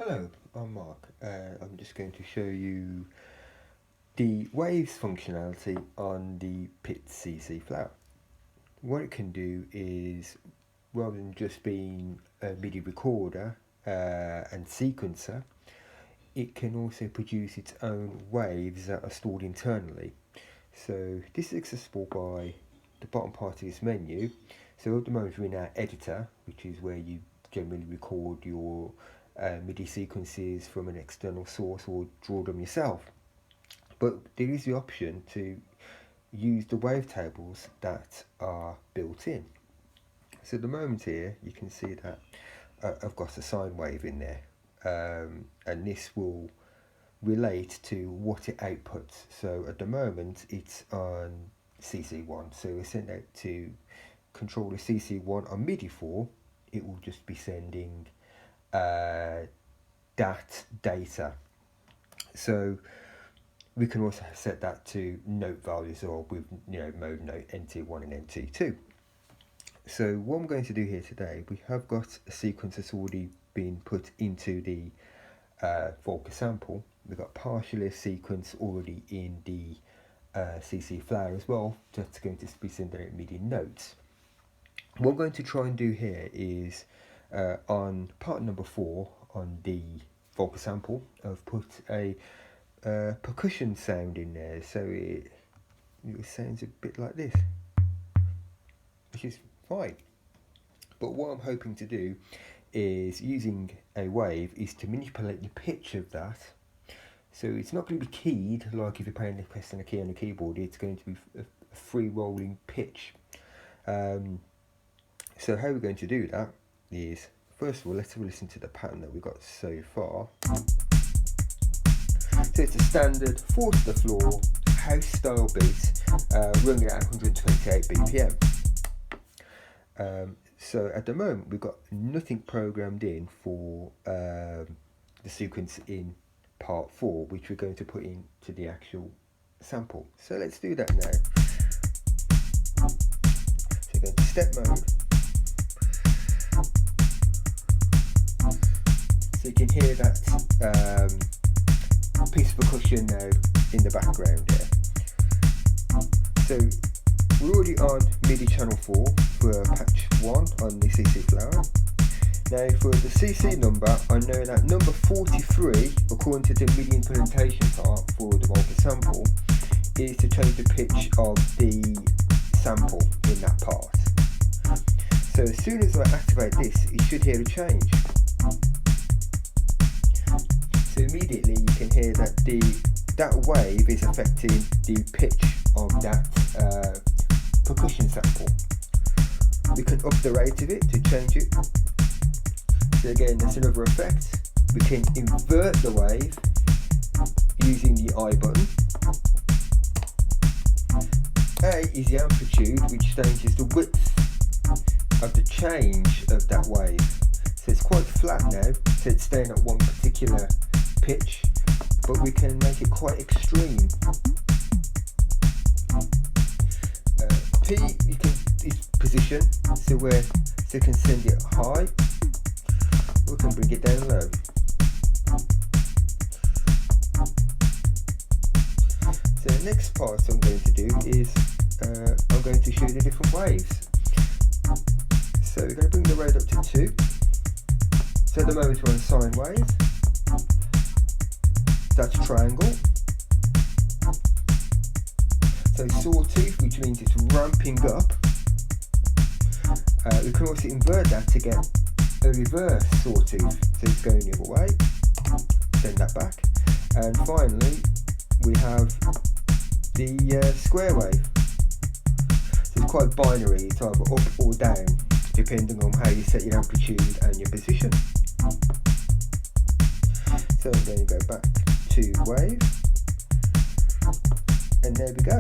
Hello, I'm Mark. I'm just going to show you the waves functionality on the PITT CC FLWR. What it can do is, rather than just being a MIDI recorder and sequencer, it can also produce its own waves that are stored internally. So this is accessible by the bottom part of this menu. So at the moment we're in our editor, which is where you generally record your MIDI sequences from an external source or draw them yourself. But there is the option to use the wavetables that are built in. So at the moment here you can see that I've got a sine wave in there, and this will relate to what it outputs. So at the moment it's on CC1, so we send out to controller CC1 on MIDI 4. It will just be sending that data. So we can also set that to note values, or with mode note NT1 and NT2. So what I'm going to do here today, we have got a sequence that's already been put into the Volca sample. We've got partially a sequence already in the CC FLWR as well, that's going to be sending out MIDI notes. What I'm going to try and do here is on part number 4 on the Volca sample, I've put a percussion sound in there, so it sounds a bit like this, which is fine. But what I'm hoping to do is, using a wave, is to manipulate the pitch of that. So it's not going to be keyed like if you're pressing a key on the keyboard. It's going to be a free rolling pitch. So how we're going to do that is, first of all, let's have a listen to the pattern that we've got so far. So it's a standard 4 to the floor house style beat, running at 128 BPM. So at the moment we've got nothing programmed in for the sequence in part 4, which we're going to put into the actual sample. So let's do that now. So go to step mode. So you can hear that piece of percussion now in the background here. So we're already on MIDI channel 4 for patch 1 on the CC FLWR. Now for the CC number, I know that number 43, according to the MIDI implementation part for the Volca sample, is to change the pitch of the sample in that part. So as soon as I activate this, you should hear a change. So immediately you can hear that that wave is affecting the pitch of that percussion sample. We can up the rate of it to change it. So again, that's another effect. We can invert the wave using the I button. A is the amplitude, which changes the width of the change of that wave. So it's quite flat now, so it's staying at one particular pitch, but we can make it quite extreme. P is position, so you can send it high, or we can bring it down low. So the next part I'm going to do is I'm going to show you the different waves. So we're going to bring the rate up to 2. So at the moment we're on a sine wave. That's triangle. So sawtooth, which means it's ramping up. We can also invert that to get a reverse sawtooth, so it's going the other way. Send that back. And finally, we have the square wave. So it's quite binary, it's either up or down, depending on how you set your amplitude and your position. So I'm going to go back to wave, and there we go.